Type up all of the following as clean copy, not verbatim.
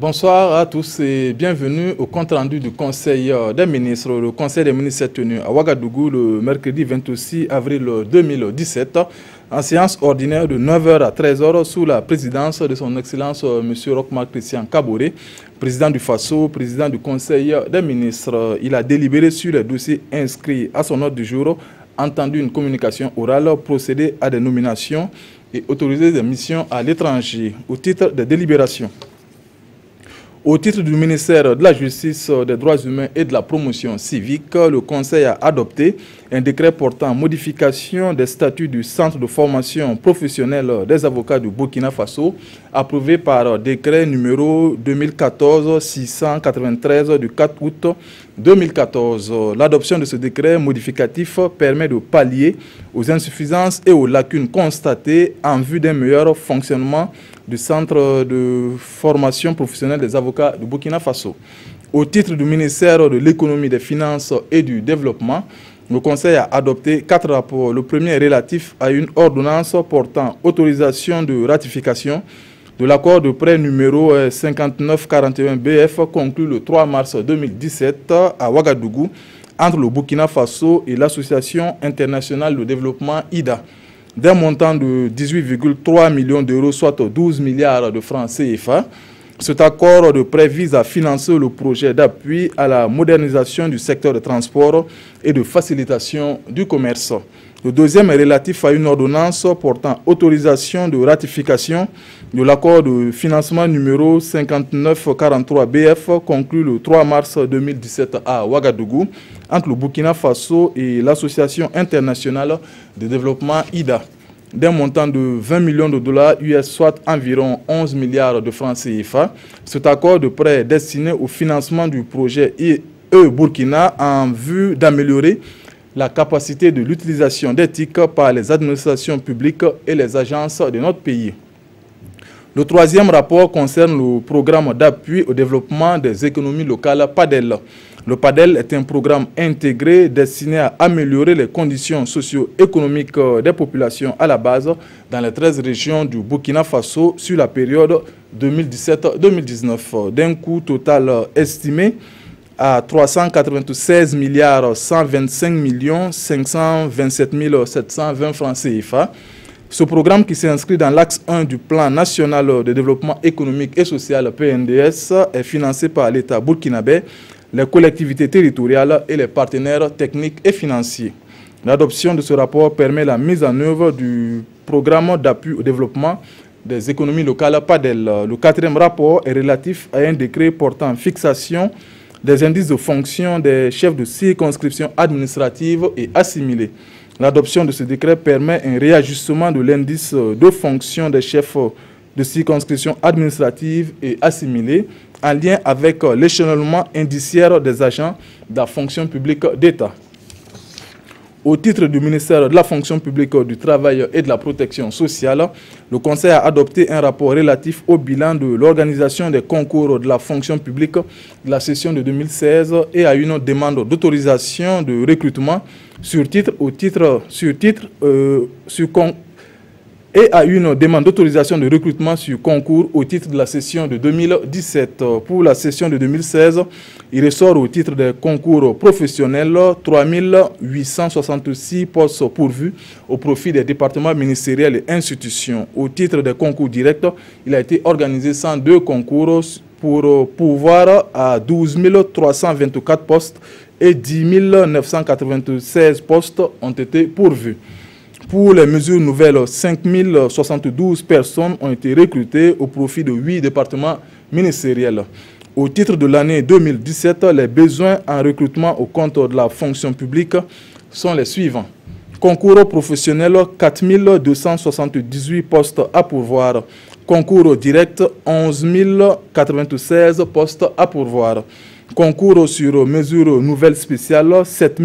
Bonsoir à tous et bienvenue au compte-rendu du Conseil des ministres. Le Conseil des ministres s'est tenu à Ouagadougou le mercredi 26 avril 2017 en séance ordinaire de 9h à 13h sous la présidence de son Excellence M. Roch-Marc Christian Kaboré, président du FASO, président du Conseil des ministres. Il a délibéré sur les dossiers inscrits à son ordre du jour, entendu une communication orale, procédé à des nominations et autorisé des missions à l'étranger au titre des délibérations. Au titre du ministère de la Justice, des Droits humains et de la Promotion civique, le Conseil a adopté un décret portant modification des statuts du Centre de formation professionnelle des avocats du Burkina Faso, approuvé par décret numéro 2014-693 du 4 août 2014. L'adoption de ce décret modificatif permet de pallier aux insuffisances et aux lacunes constatées en vue d'un meilleur fonctionnement du Centre de formation professionnelle des avocats du Burkina Faso. Au titre du ministère de l'Économie, des Finances et du Développement, le Conseil a adopté 4 rapports. Le premier est relatif à une ordonnance portant autorisation de ratification de l'accord de prêt numéro 5941 BF conclu le 3 mars 2017 à Ouagadougou entre le Burkina Faso et l'Association internationale de développement IDA, d'un montant de 18,3 millions d'euros, soit 12 milliards de francs CFA. Cet accord de prêt vise à financer le projet d'appui à la modernisation du secteur de transport et de facilitation du commerce. Le deuxième est relatif à une ordonnance portant autorisation de ratification de l'accord de financement numéro 5943 BF conclu le 3 mars 2017 à Ouagadougou entre le Burkina Faso et l'Association internationale de développement IDA, d'un montant de 20 millions de dollars US, soit environ 11 milliards de francs CFA. Cet accord de prêt est destiné au financement du projet IE Burkina en vue d'améliorer la capacité de l'utilisation des TIC par les administrations publiques et les agences de notre pays. Le troisième rapport concerne le programme d'appui au développement des économies locales PADEL. Le PADEL est un programme intégré destiné à améliorer les conditions socio-économiques des populations à la base dans les 13 régions du Burkina Faso sur la période 2017-2019, d'un coût total estimé à 396 125 527 720 francs CFA. Ce programme, qui s'inscrit dans l'axe 1 du plan national de développement économique et social PNDS, est financé par l'État burkinabé, les collectivités territoriales et les partenaires techniques et financiers. L'adoption de ce rapport permet la mise en œuvre du programme d'appui au développement des économies locales PADEL. Le quatrième rapport est relatif à un décret portant fixation des indices de fonction des chefs de circonscription administrative et assimilés. L'adoption de ce décret permet un réajustement de l'indice de fonction des chefs de circonscription administrative et assimilés en lien avec l'échelonnement indiciaire des agents de la fonction publique d'État. Au titre du ministère de la fonction publique, du travail et de la protection sociale, le Conseil a adopté un rapport relatif au bilan de l'organisation des concours de la fonction publique de la session de 2016 et à une demande d'autorisation de recrutement sur concours au titre de la session de 2017. Pour la session de 2016, il ressort au titre des concours professionnels 3 866 postes pourvus au profit des départements ministériels et institutions. Au titre des concours directs, il a été organisé 102 concours pour pourvoir à 12 324 postes et 10 996 postes ont été pourvus. Pour les mesures nouvelles, 5 072 personnes ont été recrutées au profit de 8 départements ministériels. Au titre de l'année 2017, les besoins en recrutement au compte de la fonction publique sont les suivants. Concours professionnel, 4 278 postes à pourvoir. Concours direct, 11 096 postes à pourvoir. Concours sur mesures nouvelles spéciales, 7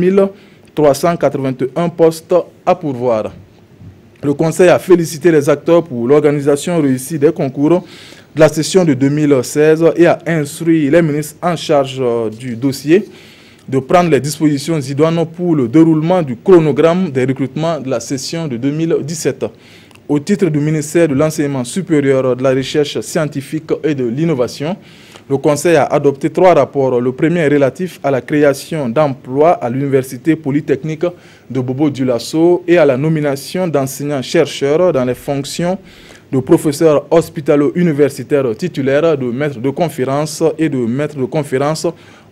381 postes à pourvoir. Le Conseil a félicité les acteurs pour l'organisation réussie des concours de la session de 2016 et a instruit les ministres en charge du dossier de prendre les dispositions idoines pour le déroulement du chronogramme des recrutements de la session de 2017. Au titre du ministère de l'Enseignement supérieur, de la Recherche scientifique et de l'Innovation, le Conseil a adopté 3 rapports. Le premier est relatif à la création d'emplois à l'Université polytechnique de Bobo-Dioulasso et à la nomination d'enseignants-chercheurs dans les fonctions de professeurs hospitalo-universitaires titulaires, de maîtres de conférences et de maîtres de conférences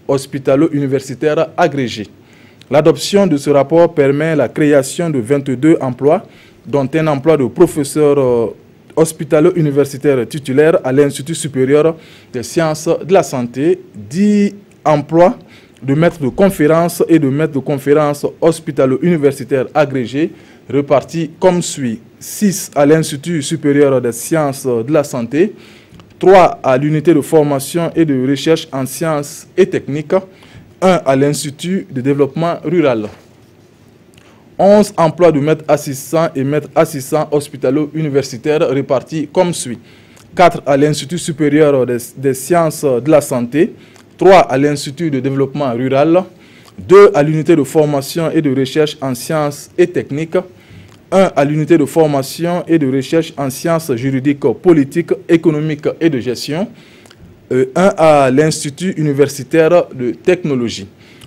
hospitalo-universitaires agrégés. L'adoption de ce rapport permet la création de 22 emplois, dont un emploi de professeur hospitalo-universitaire titulaire à l'Institut supérieur des sciences de la santé, 10 emplois de maître de conférences et de maître de conférences hospitalo-universitaire agrégés répartis comme suit: 6 à l'Institut supérieur des sciences de la santé, 3 à l'unité de formation et de recherche en sciences et techniques, 1 à l'Institut de développement rural. 11 emplois de maîtres assistants et maîtres assistants hospitalo-universitaires répartis comme suit: 4 à l'Institut supérieur des sciences de la santé, 3 à l'Institut de développement rural, 2 à l'unité de formation et de recherche en sciences et techniques, 1 à l'unité de formation et de recherche en sciences juridiques, politiques, économiques et de gestion, 1 à l'Institut universitaire de technologie.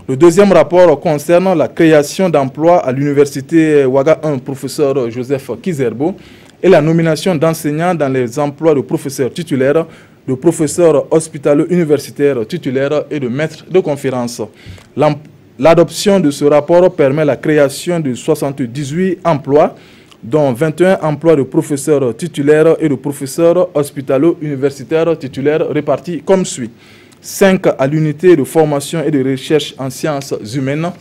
Le deuxième rapport concerne la création d'emplois à l'Université Ouaga 1, professeur Joseph Kizerbo, et la nomination d'enseignants dans les emplois de professeurs titulaires, de professeurs hospitalo-universitaires titulaires et de maîtres de conférences. L'adoption de ce rapport permet la création de 78 emplois, dont 21 emplois de professeurs titulaires et de professeurs hospitalo-universitaires titulaires répartis comme suit: 5 à l'unité de formation et de recherche en sciences humaines,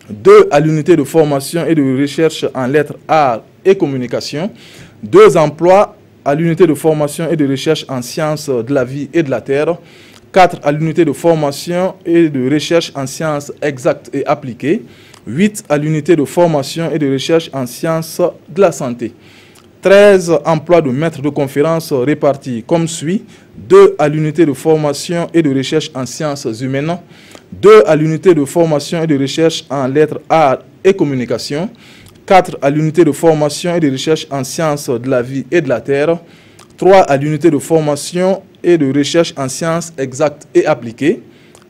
2 à l'unité de formation et de recherche en lettres, arts et communication, 2 emplois à l'unité de formation et de recherche en sciences de la vie et de la terre, 4 à l'unité de formation et de recherche en sciences exactes et appliquées, 8 à l'unité de formation et de recherche en sciences de la santé. 13 emplois de maîtres de conférences répartis comme suit: 2 à l'unité de formation et de recherche en sciences humaines, 2 à l'unité de formation et de recherche en lettres, arts et communication, 4 à l'unité de formation et de recherche en sciences de la vie et de la terre, 3 à l'unité de formation et de recherche en sciences exactes et appliquées,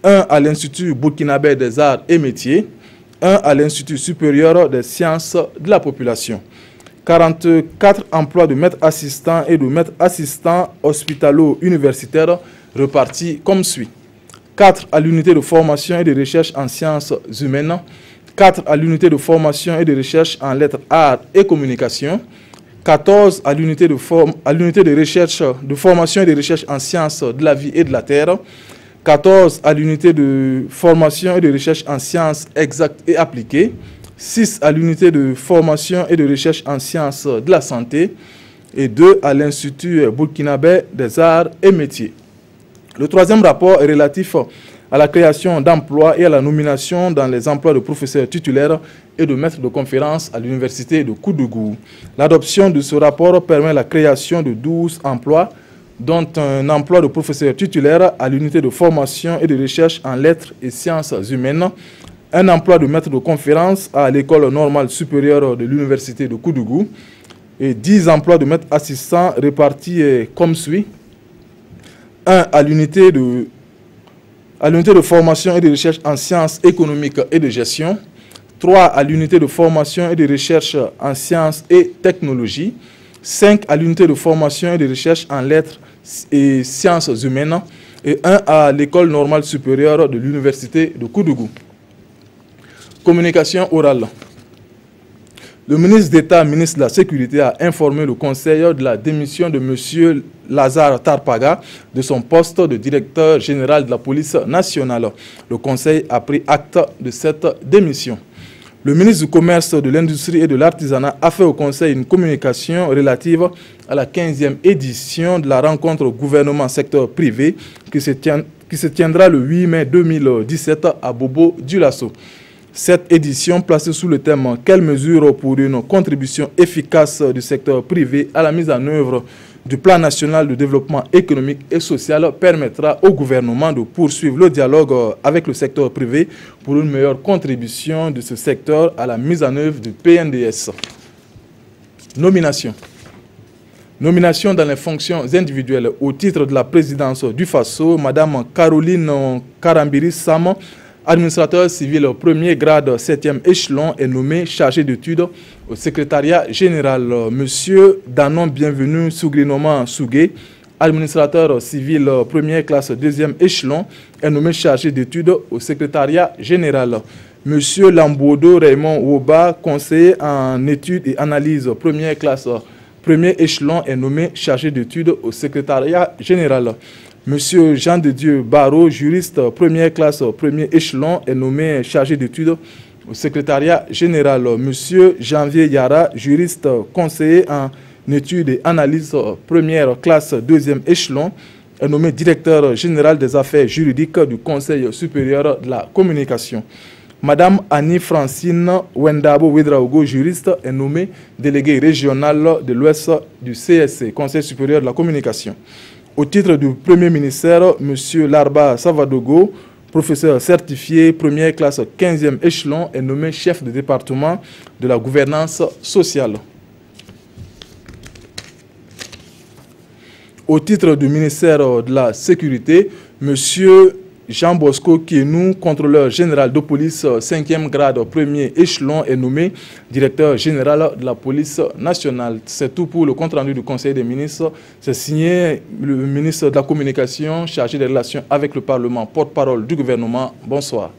1 à l'Institut burkinabé des arts et métiers, 1 à l'Institut supérieur des sciences de la population. 44 emplois de maîtres assistants et de maîtres assistants hospitalo-universitaires répartis comme suit: 4 à l'unité de formation et de recherche en sciences humaines, 4 à l'unité de formation et de recherche en lettres, arts et communication, 14 à l'unité de recherche, de formation et de recherche en sciences de la vie et de la terre, 14 à l'unité de formation et de recherche en sciences exactes et appliquées, 6 à l'unité de formation et de recherche en sciences de la santé et 2 à l'Institut burkinabé des arts et métiers. Le troisième rapport est relatif à la création d'emplois et à la nomination dans les emplois de professeurs titulaires et de maîtres de conférences à l'Université de Koudougou. L'adoption de ce rapport permet la création de 12 emplois, dont un emploi de professeur titulaire à l'unité de formation et de recherche en lettres et sciences humaines, un emploi de maître de conférence à l'École normale supérieure de l'Université de Koudougou et 10 emplois de maître assistant répartis comme suit: 1 à l'unité de formation et de recherche en sciences économiques et de gestion, 3 à l'unité de formation et de recherche en sciences et technologies, 5 à l'unité de formation et de recherche en lettres et sciences humaines et 1 à l'École normale supérieure de l'Université de Koudougou. Communication orale. Le ministre d'État, ministre de la Sécurité, a informé le Conseil de la démission de M. Lazare Tarpaga de son poste de directeur général de la police nationale. Le Conseil a pris acte de cette démission. Le ministre du Commerce, de l'Industrie et de l'Artisanat a fait au Conseil une communication relative à la 15e édition de la rencontre gouvernement-secteur privé qui se tiendra le 8 mai 2017 à Bobo-Dioulasso. Cette édition, placée sous le thème « Quelles mesures pour une contribution efficace du secteur privé à la mise en œuvre du plan national de développement économique et social » permettra au gouvernement de poursuivre le dialogue avec le secteur privé pour une meilleure contribution de ce secteur à la mise en œuvre du PNDS. Nomination. Nomination dans les fonctions individuelles au titre de la présidence du FASO, Madame Caroline Karambiri Sam, administrateur civil premier grade 7e échelon, est nommé chargé d'études au secrétariat général. Monsieur Danon Bienvenu Sougrinoma Sougué, administrateur civil première classe 2e échelon, est nommé chargé d'études au secrétariat général. Monsieur Lambodo Raymond Woba, conseiller en études et analyses première classe premier échelon, est nommé chargé d'études au secrétariat général. Monsieur Jean de Dieu Barreau, juriste première classe premier échelon, est nommé chargé d'études au secrétariat général. Monsieur Janvier Yara, juriste conseiller en études et analyses première classe deuxième échelon, est nommé directeur général des affaires juridiques du Conseil supérieur de la communication. Madame Annie Francine Wendabo Wedraogo, juriste, est nommée déléguée régionale de l'Ouest du CSC, Conseil supérieur de la communication. Au titre du Premier ministère, M. Larba Savadogo, professeur certifié première classe 15e échelon, est nommé chef de département de la gouvernance sociale. Au titre du ministère de la Sécurité, M. Jean Bosco Kienou, contrôleur général de police 5e grade premier échelon, est nommé directeur général de la police nationale. C'est tout pour le compte-rendu du Conseil des ministres. C'est signé le ministre de la Communication, chargé des relations avec le Parlement, porte-parole du gouvernement. Bonsoir.